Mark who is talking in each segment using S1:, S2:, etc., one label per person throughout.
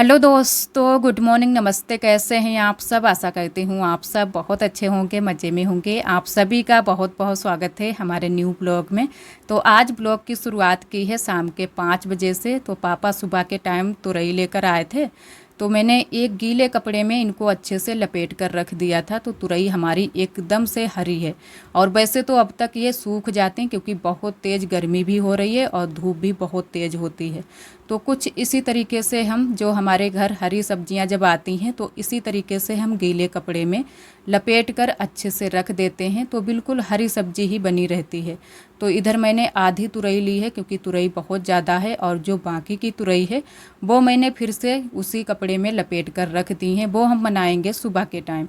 S1: Hello दोस्तों, good morning, नमस्ते। कैसे हैं आप सब? आशा करती हूँ आप सब बहुत अच्छे होंगे, मज़े में होंगे। आप सभी का बहुत बहुत स्वागत है हमारे न्यू ब्लॉग में। तो आज ब्लॉग की शुरुआत की है शाम के 5 बजे से। तो पापा सुबह के टाइम तुरई लेकर आए थे, तो मैंने एक गीले कपड़े में इनको अच्छे से लपेट कर रख दिया था। तो तुरई हमारी एकदम से हरी है, और वैसे तो अब तक ये सूख जाते हैं क्योंकि बहुत तेज़ गर्मी भी हो रही है और धूप भी बहुत तेज़ होती है। तो कुछ इसी तरीके से हम जो हमारे घर हरी सब्जियां जब आती हैं तो इसी तरीके से हम गीले कपड़े में लपेट कर अच्छे से रख देते हैं, तो बिल्कुल हरी सब्जी ही बनी रहती है। तो इधर मैंने आधी तुरई ली है क्योंकि तुरई बहुत ज़्यादा है, और जो बाकी की तुरई है वो मैंने फिर से उसी कपड़े में लपेट कर रख दी हैं। वो हम बनाएंगे सुबह के टाइम।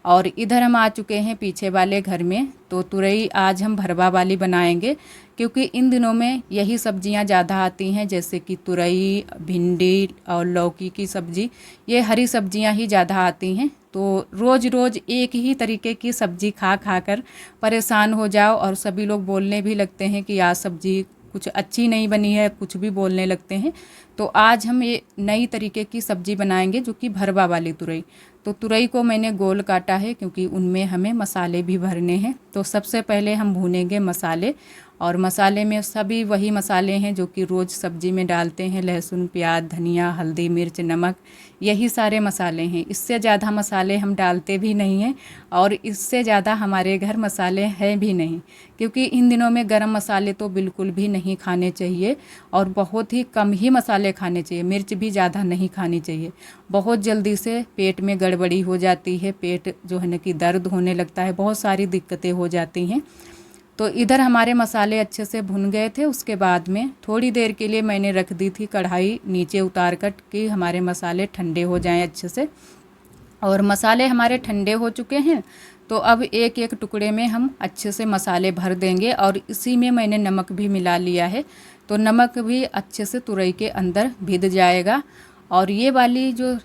S1: और इधर हम आ चुके हैं पीछे वाले घर में। तो तुरई आज हम भरवा वाली बनाएंगे क्योंकि इन दिनों में यही सब्जियां ज़्यादा आती हैं, जैसे कि तुरई, भिंडी और लौकी की सब्ज़ी। ये हरी सब्जियां ही ज़्यादा आती हैं। तो रोज़ रोज़ एक ही तरीके की सब्ज़ी खा खा कर परेशान हो जाओ, और सभी लोग बोलने भी लगते हैं कि आज सब्ज़ी कुछ अच्छी नहीं बनी है, कुछ भी बोलने लगते हैं। तो आज हम ये नई तरीके की सब्ज़ी बनाएंगे जो कि भरवा वाली तुरई। तो तुरई को मैंने गोल काटा है क्योंकि उनमें हमें मसाले भी भरने हैं। तो सबसे पहले हम भूनेंगे मसाले, और मसाले में सभी वही मसाले हैं जो कि रोज़ सब्ज़ी में डालते हैं। लहसुन, प्याज, धनिया, हल्दी, मिर्च, नमक, यही सारे मसाले हैं। इससे ज़्यादा मसाले हम डालते भी नहीं हैं, और इससे ज़्यादा हमारे घर मसाले हैं भी नहीं, क्योंकि इन दिनों में गरम मसाले तो बिल्कुल भी नहीं खाने चाहिए, और बहुत ही कम ही मसाले खाने चाहिए। मिर्च भी ज़्यादा नहीं खानी चाहिए। बहुत जल्दी से पेट में गड़बड़ी हो जाती है, पेट जो है ना कि दर्द होने लगता है, बहुत सारी दिक्कतें हो जाती हैं। तो इधर हमारे मसाले अच्छे से भुन गए थे। उसके बाद में थोड़ी देर के लिए मैंने रख दी थी कढ़ाई नीचे उतार कर कि हमारे मसाले ठंडे हो जाएं अच्छे से। और मसाले हमारे ठंडे हो चुके हैं। तो अब एक एक टुकड़े में हम अच्छे से मसाले भर देंगे, और इसी में मैंने नमक भी मिला लिया है। तो नमक भी अच्छे से तुरई के अंदर भिद जाएगा। और ये वाली जो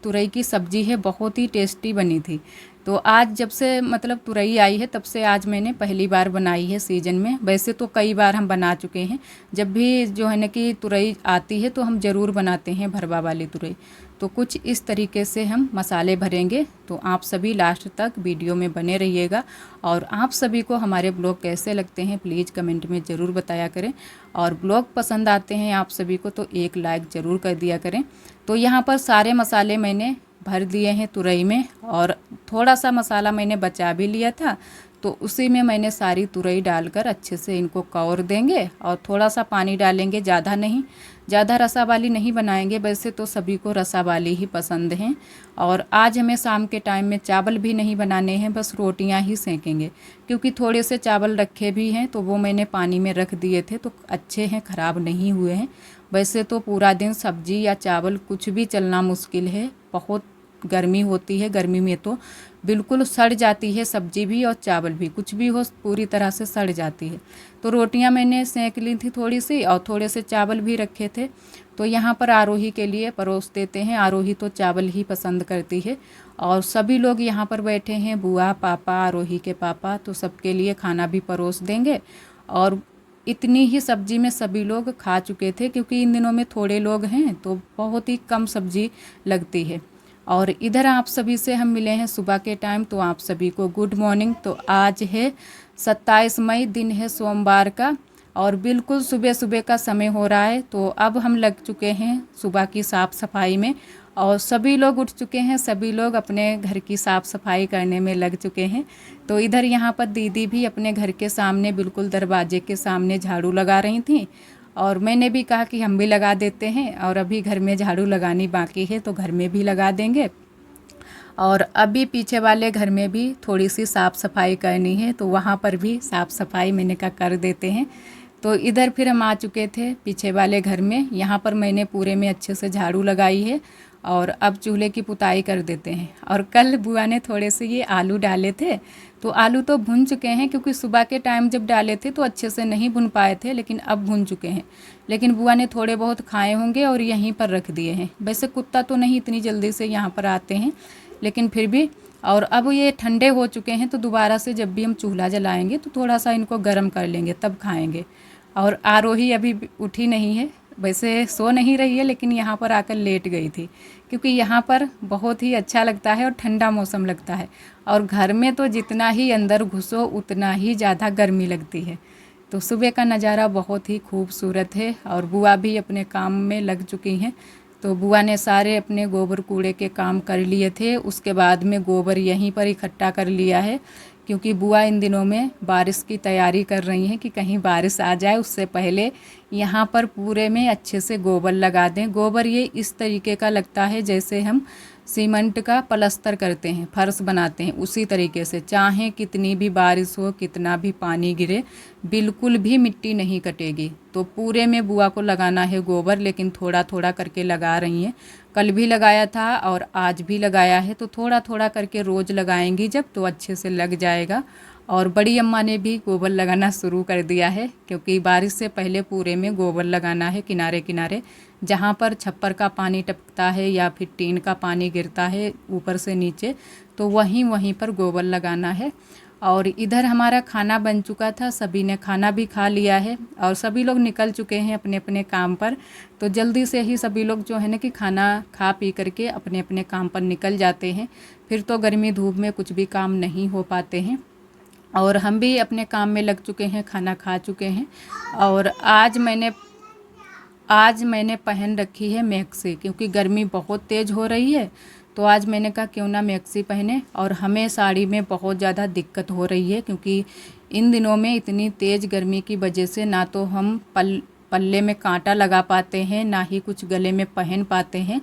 S1: तुरई की सब्ज़ी है बहुत ही टेस्टी बनी थी। तो आज जब से मतलब तुरई आई है तब से आज मैंने पहली बार बनाई है सीजन में। वैसे तो कई बार हम बना चुके हैं, जब भी जो है ना कि तुरई आती है तो हम ज़रूर बनाते हैं भरवा वाली तुरई। तो कुछ इस तरीके से हम मसाले भरेंगे। तो आप सभी लास्ट तक वीडियो में बने रहिएगा। और आप सभी को हमारे ब्लॉग कैसे लगते हैं प्लीज़ कमेंट में ज़रूर बताया करें। और ब्लॉग पसंद आते हैं आप सभी को तो एक लाइक ज़रूर कर दिया करें। तो यहाँ पर सारे मसाले मैंने भर दिए हैं तुरई में, और थोड़ा सा मसाला मैंने बचा भी लिया था। तो उसी में मैंने सारी तुरई डालकर अच्छे से इनको कौर देंगे, और थोड़ा सा पानी डालेंगे, ज़्यादा नहीं। ज़्यादा रसा वाली नहीं बनाएंगे, वैसे तो सभी को रसा वाली ही पसंद हैं। और आज हमें शाम के टाइम में चावल भी नहीं बनाने हैं, बस रोटियां ही सेकेंगे, क्योंकि थोड़े से चावल रखे भी हैं तो वो मैंने पानी में रख दिए थे, तो अच्छे हैं, ख़राब नहीं हुए हैं। वैसे तो पूरा दिन सब्जी या चावल कुछ भी चलना मुश्किल है, बहुत गर्मी होती है। गर्मी में तो बिल्कुल सड़ जाती है सब्जी भी और चावल भी, कुछ भी हो पूरी तरह से सड़ जाती है। तो रोटियां मैंने सेंक ली थी थोड़ी सी, और थोड़े से चावल भी रखे थे। तो यहाँ पर आरोही के लिए परोस देते हैं। आरोही तो चावल ही पसंद करती है, और सभी लोग यहाँ पर बैठे हैं, बुआ, पापा, आरोही के पापा, तो सबके लिए खाना भी परोस देंगे। और इतनी ही सब्जी में सभी लोग खा चुके थे, क्योंकि इन दिनों में थोड़े लोग हैं तो बहुत ही कम सब्जी लगती है। और इधर आप सभी से हम मिले हैं सुबह के टाइम, तो आप सभी को गुड मॉर्निंग। तो आज है 27 मई, दिन है सोमवार का, और बिल्कुल सुबह सुबह का समय हो रहा है। तो अब हम लग चुके हैं सुबह की साफ़ सफाई में, और सभी लोग उठ चुके हैं, सभी लोग अपने घर की साफ़ सफाई करने में लग चुके हैं। तो इधर यहाँ पर दीदी भी अपने घर के सामने बिल्कुल दरवाजे के सामने झाड़ू लगा रही थी, और मैंने भी कहा कि हम भी लगा देते हैं। और अभी घर में झाड़ू लगानी बाकी है तो घर में भी लगा देंगे। और अभी पीछे वाले घर में भी थोड़ी सी साफ़ सफाई करनी है, तो वहाँ पर भी साफ़ सफाई मैंने कहा कर देते हैं। तो इधर फिर हम आ चुके थे पीछे वाले घर में। यहाँ पर मैंने पूरे में अच्छे से झाड़ू लगाई है, और अब चूल्हे की पुताई कर देते हैं। और कल बुआ ने थोड़े से ये आलू डाले थे, तो आलू तो भुन चुके हैं, क्योंकि सुबह के टाइम जब डाले थे तो अच्छे से नहीं भुन पाए थे, लेकिन अब भुन चुके हैं। लेकिन बुआ ने थोड़े बहुत खाए होंगे और यहीं पर रख दिए हैं। वैसे कुत्ता तो नहीं इतनी जल्दी से यहाँ पर आते हैं, लेकिन फिर भी। और अब ये ठंडे हो चुके हैं, तो दोबारा से जब भी हम चूल्हा जलाएंगे तो थोड़ा सा इनको गर्म कर लेंगे, तब खाएंगे। और आरोही अभी उठी नहीं है, वैसे सो नहीं रही है, लेकिन यहाँ पर आकर लेट गई थी, क्योंकि यहाँ पर बहुत ही अच्छा लगता है और ठंडा मौसम लगता है। और घर में तो जितना ही अंदर घुसो उतना ही ज़्यादा गर्मी लगती है। तो सुबह का नज़ारा बहुत ही खूबसूरत है। और बुआ भी अपने काम में लग चुकी हैं। तो बुआ ने सारे अपने गोबर कूड़े के काम कर लिए थे, उसके बाद में गोबर यहीं पर इकट्ठा कर लिया है, क्योंकि बुआ इन दिनों में बारिश की तैयारी कर रही हैं कि कहीं बारिश आ जाए उससे पहले यहाँ पर पूरे में अच्छे से गोबर लगा दें। गोबर ये इस तरीके का लगता है जैसे हम सीमेंट का प्लास्टर करते हैं, फर्श बनाते हैं, उसी तरीके से। चाहे कितनी भी बारिश हो, कितना भी पानी गिरे, बिल्कुल भी मिट्टी नहीं कटेगी। तो पूरे में बुआ को लगाना है गोबर, लेकिन थोड़ा थोड़ा करके लगा रही हैं। कल भी लगाया था और आज भी लगाया है, तो थोड़ा थोड़ा करके रोज़ लगाएंगी जब, तो अच्छे से लग जाएगा। और बड़ी अम्मा ने भी गोबर लगाना शुरू कर दिया है, क्योंकि बारिश से पहले पूरे में गोबर लगाना है किनारे किनारे, जहाँ पर छप्पर का पानी टपकता है या फिर टीन का पानी गिरता है ऊपर से नीचे, तो वहीं वहीं पर गोबर लगाना है। और इधर हमारा खाना बन चुका था, सभी ने खाना भी खा लिया है और सभी लोग निकल चुके हैं अपने अपने काम पर। तो जल्दी से ही सभी लोग जो है ना कि खाना खा पी करके अपने अपने काम पर निकल जाते हैं। फिर तो गर्मी धूप में कुछ भी काम नहीं हो पाते हैं। और हम भी अपने काम में लग चुके हैं, खाना खा चुके हैं। और आज मैंने पहन रखी है मैक्सी, क्योंकि गर्मी बहुत तेज़ हो रही है। तो आज मैंने कहा क्यों ना मैक्सी पहने। और हमें साड़ी में बहुत ज़्यादा दिक्कत हो रही है, क्योंकि इन दिनों में इतनी तेज़ गर्मी की वजह से ना तो हम पल्ले में कांटा लगा पाते हैं, ना ही कुछ गले में पहन पाते हैं।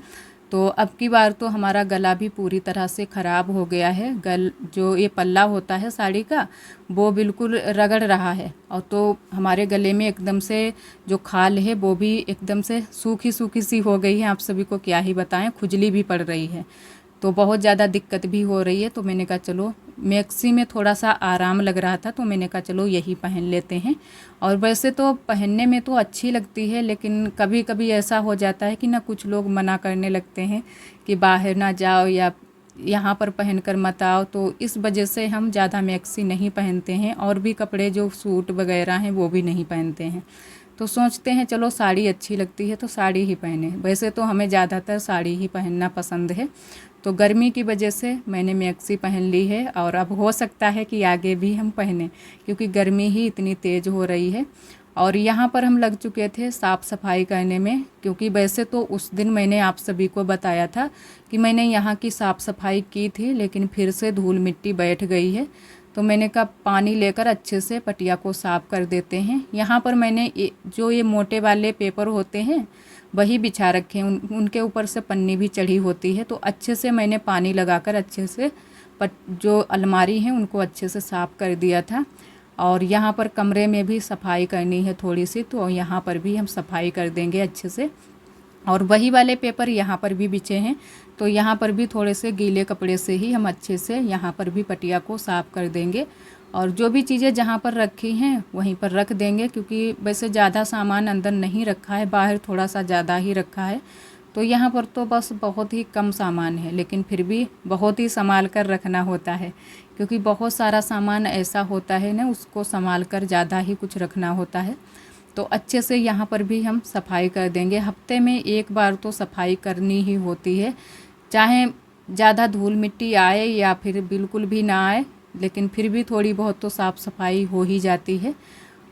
S1: तो अब की बार तो हमारा गला भी पूरी तरह से ख़राब हो गया है। जो ये पल्ला होता है साड़ी का, वो बिल्कुल रगड़ रहा है। और तो हमारे गले में एकदम से जो खाल है वो भी एकदम से सूखी सूखी सी हो गई है। आप सभी को क्या ही बताएं, खुजली भी पड़ रही है, तो बहुत ज़्यादा दिक्कत भी हो रही है। तो मैंने कहा चलो, मैक्सी में थोड़ा सा आराम लग रहा था, तो मैंने कहा चलो यही पहन लेते हैं। और वैसे तो पहनने में तो अच्छी लगती है, लेकिन कभी कभी ऐसा हो जाता है कि ना कुछ लोग मना करने लगते हैं कि बाहर ना जाओ या यहाँ पर पहन कर मत आओ। तो इस वजह से हम ज़्यादा मैक्सी नहीं पहनते हैं, और भी कपड़े जो सूट वगैरह हैं वो भी नहीं पहनते हैं। तो सोचते हैं चलो साड़ी अच्छी लगती है तो साड़ी ही पहने। वैसे तो हमें ज़्यादातर साड़ी ही पहनना पसंद है। तो गर्मी की वजह से मैंने मैक्सी पहन ली है, और अब हो सकता है कि आगे भी हम पहने, क्योंकि गर्मी ही इतनी तेज़ हो रही है। और यहाँ पर हम लग चुके थे साफ़ सफाई करने में, क्योंकि वैसे तो उस दिन मैंने आप सभी को बताया था कि मैंने यहाँ की साफ़ सफाई की थी, लेकिन फिर से धूल मिट्टी बैठ गई है। तो मैंने कहा पानी लेकर अच्छे से पटिया को साफ़ कर देते हैं। यहाँ पर मैंने जो ये मोटे वाले पेपर होते हैं वही बिछा रखे हैं, उनके ऊपर से पन्नी भी चढ़ी होती है। तो अच्छे से मैंने पानी लगाकर अच्छे से जो अलमारी हैं उनको अच्छे से साफ़ कर दिया था। और यहाँ पर कमरे में भी सफाई करनी है थोड़ी सी, तो यहाँ पर भी हम सफाई कर देंगे अच्छे से। और वही वाले पेपर यहाँ पर भी बिछे हैं, तो यहाँ पर भी थोड़े से गीले कपड़े से ही हम अच्छे से यहाँ पर भी पटिया को साफ़ कर देंगे। और जो भी चीज़ें जहाँ पर रखी हैं वहीं पर रख देंगे, क्योंकि वैसे ज़्यादा सामान अंदर नहीं रखा है, बाहर थोड़ा सा ज़्यादा ही रखा है। तो यहाँ पर तो बस बहुत ही कम सामान है, लेकिन फिर भी बहुत ही संभाल कर रखना होता है, क्योंकि बहुत सारा सामान ऐसा होता है ना, उसको संभाल कर ज़्यादा ही कुछ रखना होता है। तो अच्छे से यहाँ पर भी हम सफाई कर देंगे। हफ्ते में एक बार तो सफाई करनी ही होती है, चाहे ज़्यादा धूल मिट्टी आए या फिर बिल्कुल भी ना आए, लेकिन फिर भी थोड़ी बहुत तो साफ़ सफाई हो ही जाती है।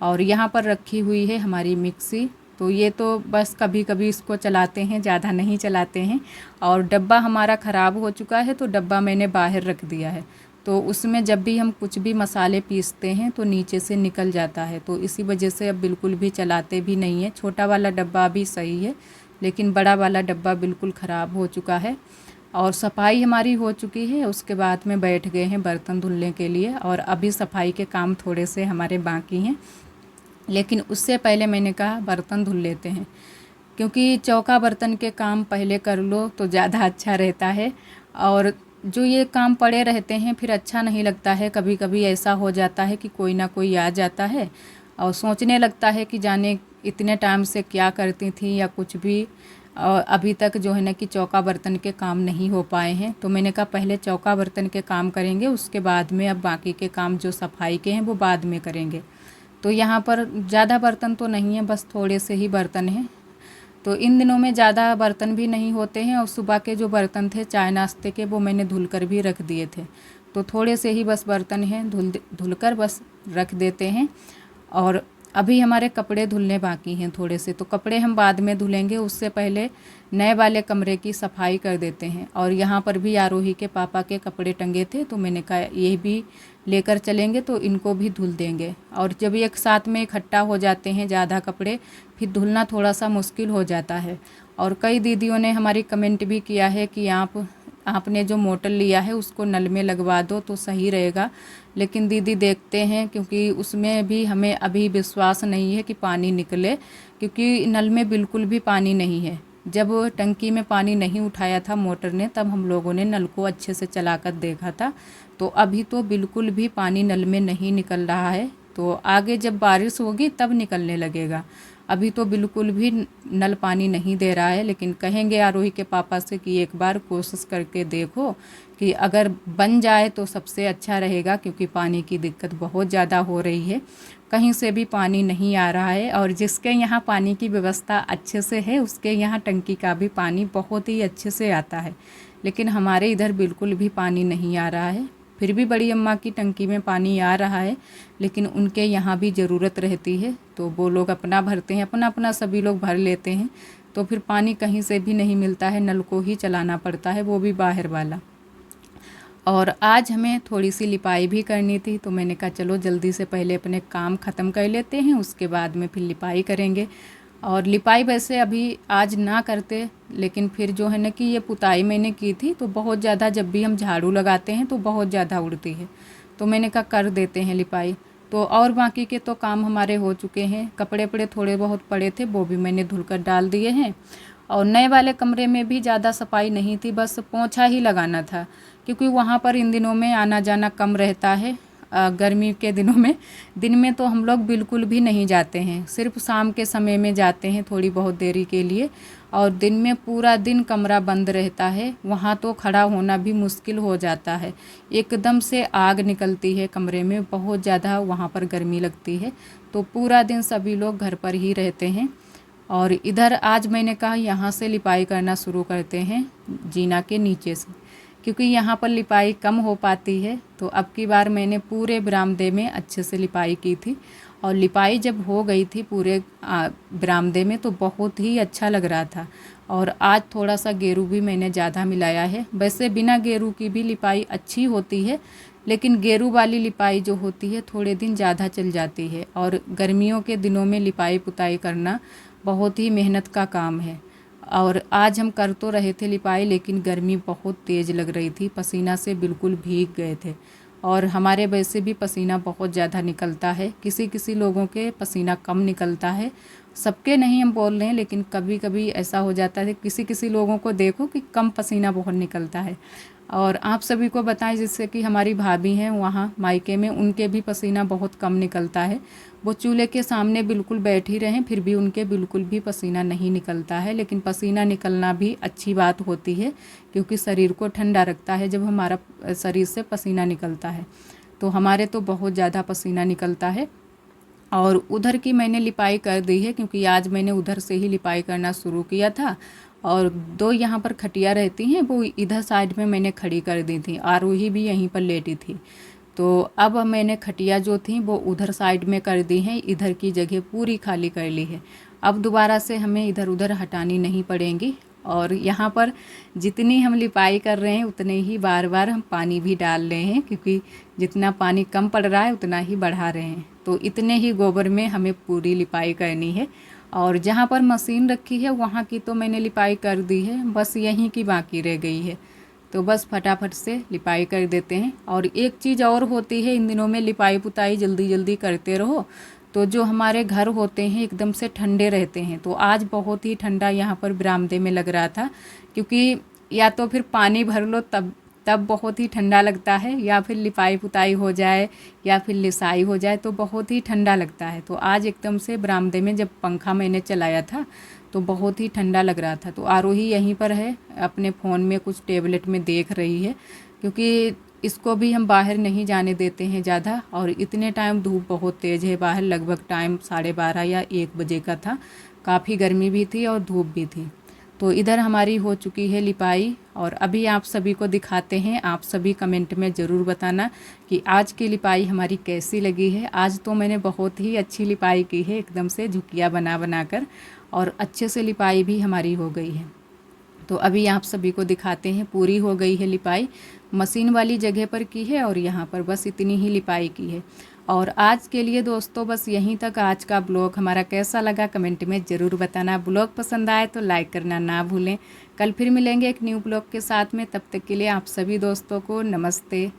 S1: और यहाँ पर रखी हुई है हमारी मिक्सी, तो ये तो बस कभी कभी इसको चलाते हैं, ज़्यादा नहीं चलाते हैं। और डब्बा हमारा ख़राब हो चुका है, तो डब्बा मैंने बाहर रख दिया है। तो उसमें जब भी हम कुछ भी मसाले पीसते हैं तो नीचे से निकल जाता है, तो इसी वजह से अब बिल्कुल भी चलाते भी नहीं है। छोटा वाला डब्बा भी सही है, लेकिन बड़ा वाला डब्बा बिल्कुल ख़राब हो चुका है। और सफाई हमारी हो चुकी है, उसके बाद में बैठ गए हैं बर्तन धुलने के लिए। और अभी सफाई के काम थोड़े से हमारे बाकी हैं, लेकिन उससे पहले मैंने कहा बर्तन धुल लेते हैं, क्योंकि चौका बर्तन के काम पहले कर लो तो ज़्यादा अच्छा रहता है। और जो ये काम पड़े रहते हैं फिर अच्छा नहीं लगता है। कभी कभी ऐसा हो जाता है कि कोई ना कोई आ जाता है और सोचने लगता है कि जाने इतने टाइम से क्या करती थी या कुछ भी, और अभी तक जो है ना कि चौका बर्तन के काम नहीं हो पाए हैं। तो मैंने कहा पहले चौका बर्तन के काम करेंगे, उसके बाद में अब बाकी के काम जो सफाई के हैं वो बाद में करेंगे। तो यहाँ पर ज़्यादा बर्तन तो नहीं है, बस थोड़े से ही बर्तन हैं। तो इन दिनों में ज़्यादा बर्तन भी नहीं होते हैं और सुबह के जो बर्तन थे चाय नाश्ते के वो मैंने धुल कर भी रख दिए थे। तो थोड़े से ही बस बर्तन हैं, धुल कर बस रख देते हैं। और अभी हमारे कपड़े धुलने बाकी हैं थोड़े से, तो कपड़े हम बाद में धुलेंगे, उससे पहले नए वाले कमरे की सफाई कर देते हैं। और यहाँ पर भी आरोही के पापा के कपड़े टंगे थे, तो मैंने कहा ये भी लेकर चलेंगे तो इनको भी धुल देंगे। और जब एक साथ में इकट्ठा हो जाते हैं ज़्यादा कपड़े, फिर धुलना थोड़ा सा मुश्किल हो जाता है। और कई दीदियों ने हमारी कमेंट भी किया है कि आपने जो मोटर लिया है उसको नल में लगवा दो तो सही रहेगा। लेकिन दीदी देखते हैं, क्योंकि उसमें भी हमें अभी विश्वास नहीं है कि पानी निकले, क्योंकि नल में बिल्कुल भी पानी नहीं है। जब टंकी में पानी नहीं उठाया था मोटर ने, तब हम लोगों ने नल को अच्छे से चलाकर देखा था, तो अभी तो बिल्कुल भी पानी नल में नहीं निकल रहा है। तो आगे जब बारिश होगी तब निकलने लगेगा, अभी तो बिल्कुल भी नल पानी नहीं दे रहा है। लेकिन कहेंगे आरोही के पापा से कि एक बार कोशिश करके देखो कि अगर बन जाए तो सबसे अच्छा रहेगा, क्योंकि पानी की दिक्कत बहुत ज़्यादा हो रही है, कहीं से भी पानी नहीं आ रहा है। और जिसके यहाँ पानी की व्यवस्था अच्छे से है उसके यहाँ टंकी का भी पानी बहुत ही अच्छे से आता है, लेकिन हमारे इधर बिल्कुल भी पानी नहीं आ रहा है। फिर भी बड़ी अम्मा की टंकी में पानी आ रहा है, लेकिन उनके यहाँ भी ज़रूरत रहती है, तो वो लोग अपना भरते हैं, अपना अपना सभी लोग भर लेते हैं। तो फिर पानी कहीं से भी नहीं मिलता है, नल को ही चलाना पड़ता है, वो भी बाहर वाला। और आज हमें थोड़ी सी लिपाई भी करनी थी, तो मैंने कहा चलो जल्दी से पहले अपने काम ख़त्म कर लेते हैं, उसके बाद में फिर लिपाई करेंगे। और लिपाई वैसे अभी आज ना करते, लेकिन फिर जो है ना कि ये पुताई मैंने की थी, तो बहुत ज़्यादा जब भी हम झाड़ू लगाते हैं तो बहुत ज़्यादा उड़ती है, तो मैंने कहा कर देते हैं लिपाई। तो और बाकी के तो काम हमारे हो चुके हैं, कपड़े पड़े थोड़े बहुत पड़े थे वो भी मैंने धुलकर डाल दिए हैं। और नए वाले कमरे में भी ज़्यादा सफाई नहीं थी, बस पोंछा ही लगाना था, क्योंकि वहाँ पर इन दिनों में आना जाना कम रहता है। गर्मी के दिनों में दिन में तो हम लोग बिल्कुल भी नहीं जाते हैं, सिर्फ शाम के समय में जाते हैं थोड़ी बहुत देरी के लिए। और दिन में पूरा दिन कमरा बंद रहता है, वहाँ तो खड़ा होना भी मुश्किल हो जाता है, एकदम से आग निकलती है कमरे में, बहुत ज़्यादा वहाँ पर गर्मी लगती है। तो पूरा दिन सभी लोग घर पर ही रहते हैं। और इधर आज मैंने कहा यहाँ से लिपाई करना शुरू करते हैं, जीना के नीचे से, क्योंकि यहाँ पर लिपाई कम हो पाती है। तो अब की बार मैंने पूरे बरामदे में अच्छे से लिपाई की थी, और लिपाई जब हो गई थी पूरे बरामदे में तो बहुत ही अच्छा लग रहा था। और आज थोड़ा सा गेरू भी मैंने ज़्यादा मिलाया है, वैसे बिना गेरू की भी लिपाई अच्छी होती है, लेकिन गेरू वाली लिपाई जो होती है थोड़े दिन ज़्यादा चल जाती है। और गर्मियों के दिनों में लिपाई पुताई करना बहुत ही मेहनत का काम है। और आज हम कर तो रहे थे लिपाई, लेकिन गर्मी बहुत तेज़ लग रही थी, पसीना से बिल्कुल भीग गए थे। और हमारे वैसे भी पसीना बहुत ज़्यादा निकलता है, किसी किसी लोगों के पसीना कम निकलता है, सबके नहीं हम बोल रहे हैं, लेकिन कभी कभी ऐसा हो जाता है किसी किसी लोगों को देखो कि कम पसीना बहुत निकलता है। और आप सभी को बताएं, जिससे कि हमारी भाभी हैं वहाँ मायके में, उनके भी पसीना बहुत कम निकलता है, वो चूल्हे के सामने बिल्कुल बैठी रहें फिर भी उनके बिल्कुल भी पसीना नहीं निकलता है। लेकिन पसीना निकलना भी अच्छी बात होती है, क्योंकि शरीर को ठंडा रखता है जब हमारा शरीर से पसीना निकलता है। तो हमारे तो बहुत ज़्यादा पसीना निकलता है। और उधर की मैंने लिपाई कर दी है, क्योंकि आज मैंने उधर से ही लिपाई करना शुरू किया था। और दो यहाँ पर खटिया रहती हैं, वो इधर साइड में मैंने खड़ी कर दी थी, आरोही भी यहीं पर लेटी थी। तो अब मैंने खटिया जो थी वो उधर साइड में कर दी हैं, इधर की जगह पूरी खाली कर ली है। अब दोबारा से हमें इधर उधर हटानी नहीं पड़ेंगी। और यहाँ पर जितनी हम लिपाई कर रहे हैं उतने ही बार बार हम पानी भी डाल रहे हैं, क्योंकि जितना पानी कम पड़ रहा है उतना ही बढ़ा रहे हैं। तो इतने ही गोबर में हमें पूरी लिपाई करनी है। और जहाँ पर मशीन रखी है वहाँ की तो मैंने लिपाई कर दी है, बस यहीं की बाकी रह गई है, तो बस फटाफट से लिपाई कर देते हैं। और एक चीज़ और होती है, इन दिनों में लिपाई पुताई जल्दी जल्दी करते रहो तो जो हमारे घर होते हैं एकदम से ठंडे रहते हैं। तो आज बहुत ही ठंडा यहाँ पर बरामदे में लग रहा था, क्योंकि या तो फिर पानी भर लो तब बहुत ही ठंडा लगता है, या फिर लिपाई पुताई हो जाए या फिर लिसाई हो जाए तो बहुत ही ठंडा लगता है। तो आज एकदम से बरामदे में जब पंखा मैंने चलाया था तो बहुत ही ठंडा लग रहा था। तो आरोही यहीं पर है, अपने फ़ोन में कुछ टैबलेट में देख रही है, क्योंकि इसको भी हम बाहर नहीं जाने देते हैं ज़्यादा। और इतने टाइम धूप बहुत तेज़ है बाहर, लगभग टाइम 12:30 या 1 बजे का था, काफ़ी गर्मी भी थी और धूप भी थी। तो इधर हमारी हो चुकी है लिपाई और अभी आप सभी को दिखाते हैं। आप सभी कमेंट में ज़रूर बताना कि आज की लिपाई हमारी कैसी लगी है। आज तो मैंने बहुत ही अच्छी लिपाई की है, एकदम से झुकिया बना बना कर, और अच्छे से लिपाई भी हमारी हो गई है। तो अभी आप सभी को दिखाते हैं, पूरी हो गई है लिपाई। मशीन वाली जगह पर की है और यहाँ पर बस इतनी ही लिपाई की है। और आज के लिए दोस्तों बस यहीं तक। आज का ब्लॉग हमारा कैसा लगा कमेंट में ज़रूर बताना। ब्लॉग पसंद आए तो लाइक करना ना भूलें। कल फिर मिलेंगे एक न्यू ब्लॉग के साथ में। तब तक के लिए आप सभी दोस्तों को नमस्ते।